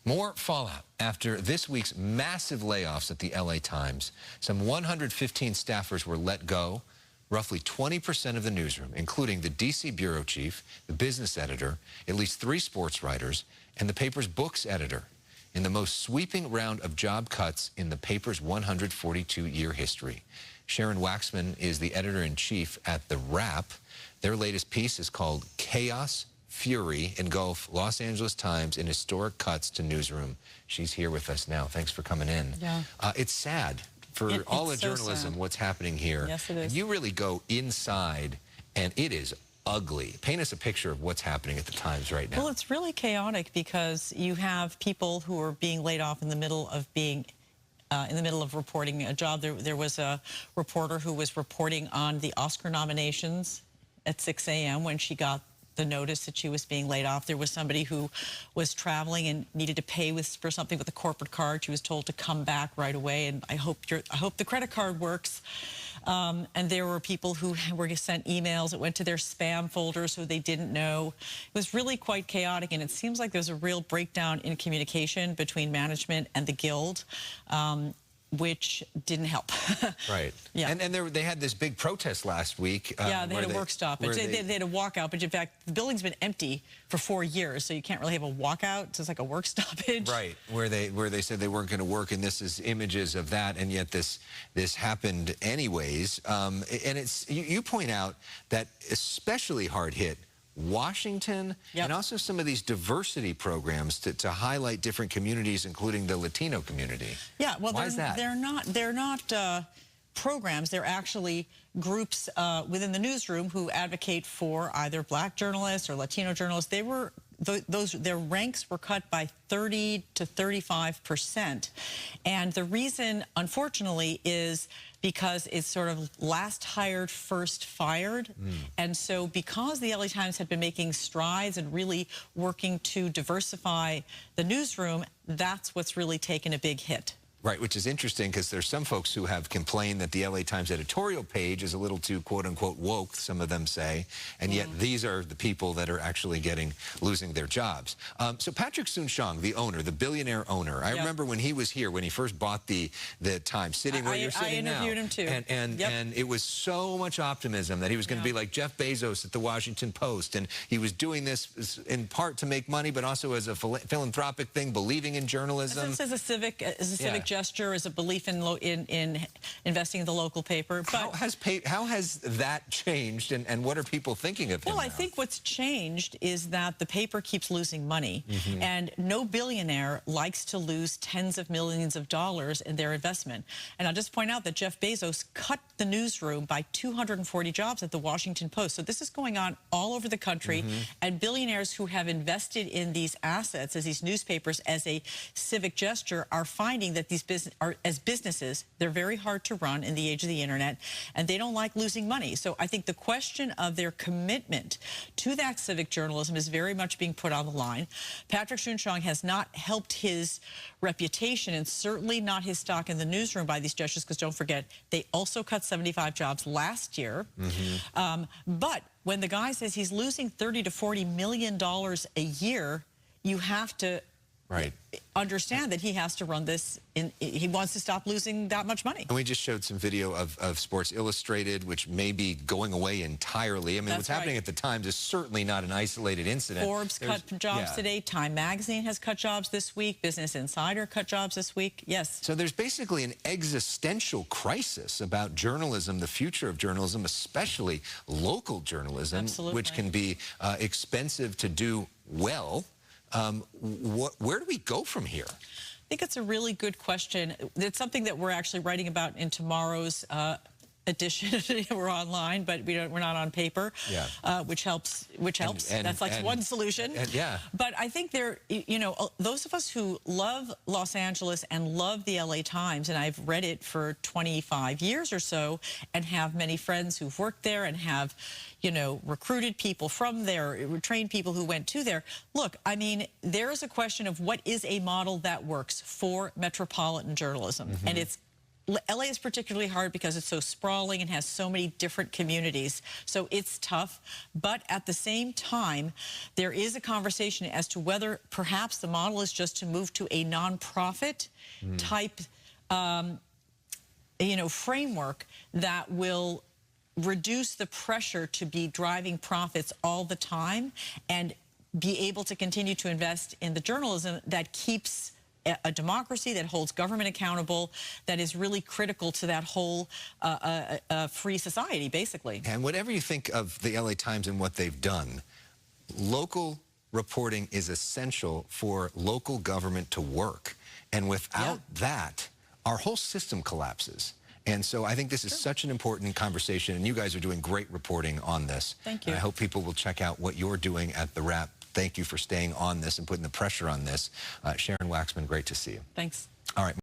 More fallout after this week's massive layoffs at the LA Times. Some 115 staffers were let go. Roughly 20% of the newsroom, including the DC bureau chief, the business editor, at least 3 sports writers, and the paper's books editor, in the most sweeping round of job cuts in the paper's 142-year history. Sharon Waxman is the editor-in-chief at The Wrap. Their latest piece is called Chaos, Fury Engulf Los Angeles Times in Historic Cuts to Newsroom. She's here with us now. Thanks for coming in. Yeah. It's sad for all of journalism, what's happening here. Yes, it is. And you really go inside, and it is ugly. Paint us a picture of what's happening at the Times right now. Well, it's really chaotic because you have people who are being laid off in the middle of being reporting a job. There was a reporter who was reporting on the Oscar nominations at 6 a.m. when she got the notice that she was being laid off. There was somebody who was traveling and needed to pay for something with a corporate card. She was told to come back right away, and I hope the credit card works. And there were people who were sent emails that went to their spam folder, so they didn't know. It was really quite chaotic, and it seems like there's a real breakdown in communication between management and the Guild, which didn't help. Right. Yeah. And they had this big protest last week. Yeah, they had a work stoppage. They had a walkout, but in fact, the building's been empty for 4 years, so you can't really have a walkout. So it's like a work stoppage. Right, where they said they weren't going to work, and this is images of that, and yet this happened anyways. And it's you point out that especially hard hit Washington, yep, and also some of these diversity programs to highlight different communities, including the Latino community. Yeah, well, why is that? They're not programs. They're actually groups within the newsroom who advocate for either Black journalists or Latino journalists. Their ranks were cut by 30 to 35%. And the reason, unfortunately, is because it's sort of last hired, first fired. And so because the LA Times had been making strides and really working to diversify the newsroom, that's what's really taken a big hit. Right, which is interesting because there's some folks who have complained that the LA Times editorial page is a little too quote-unquote woke, some of them say, and yet these are the people that are actually losing their jobs. So Patrick Soon-Shiong, the owner, the billionaire owner, I remember when he was here, when he first bought the Times, sitting where you're sitting now. I interviewed him too. And it was so much optimism that he was going to be like Jeff Bezos at the Washington Post, and he was doing this in part to make money, but also as a philanthropic thing, believing in journalism. This is a civic gesture, as a belief in investing in the local paper. But how has that changed, and what are people thinking of him now? I think what's changed is that the paper keeps losing money, and no billionaire likes to lose tens of millions of dollars in their investment. And I'll just point out that Jeff Bezos cut the newsroom by 240 jobs at the Washington Post. So this is going on all over the country, and billionaires who have invested in these assets as these newspapers as a civic gesture are finding that these businesses, they're very hard to run in the age of the internet, and they don't like losing money. So I think the question of their commitment to that civic journalism is very much being put on the line. Patrick Soon-Shiong has not helped his reputation, and certainly not his stock in the newsroom, by these gestures, because don't forget, they also cut 75 jobs last year. But when the guy says he's losing $30 to $40 million a year, you have to understand that he has to run this he wants to stop losing that much money. And we just showed some video of Sports Illustrated, which may be going away entirely. I mean, what's happening at the Times is certainly not an isolated incident. Forbes cut jobs today. Time Magazine has cut jobs this week. Business Insider cut jobs this week. Yes. So there's basically an existential crisis about journalism, the future of journalism, especially local journalism, which can be expensive to do well. Where do we go from here? I think it's a really good question. It's something that we're actually writing about in tomorrow's edition. We're online, but we're not on paper, which helps. That's like one solution. But I think those of us who love Los Angeles and love the LA Times, and I've read it for 25 years or so, and have many friends who've worked there and have, recruited people from there, trained people who went to there. Look, I mean, there is a question of what is a model that works for metropolitan journalism, and it's LA is particularly hard because it's so sprawling and has so many different communities. So it's tough. But at the same time, there is a conversation as to whether perhaps the model is just to move to a nonprofit type, framework that will reduce the pressure to be driving profits all the time and be able to continue to invest in the journalism that keeps a democracy, that holds government accountable, that is really critical to that whole free society, basically. And whatever you think of the LA Times and what they've done, local reporting is essential for local government to work. And without that, our whole system collapses. And so I think this is such an important conversation, and you guys are doing great reporting on this. Thank you. I hope people will check out what you're doing at The Wrap. Thank you for staying on this and putting the pressure on this. Sharon Waxman, great to see you. Thanks. All right.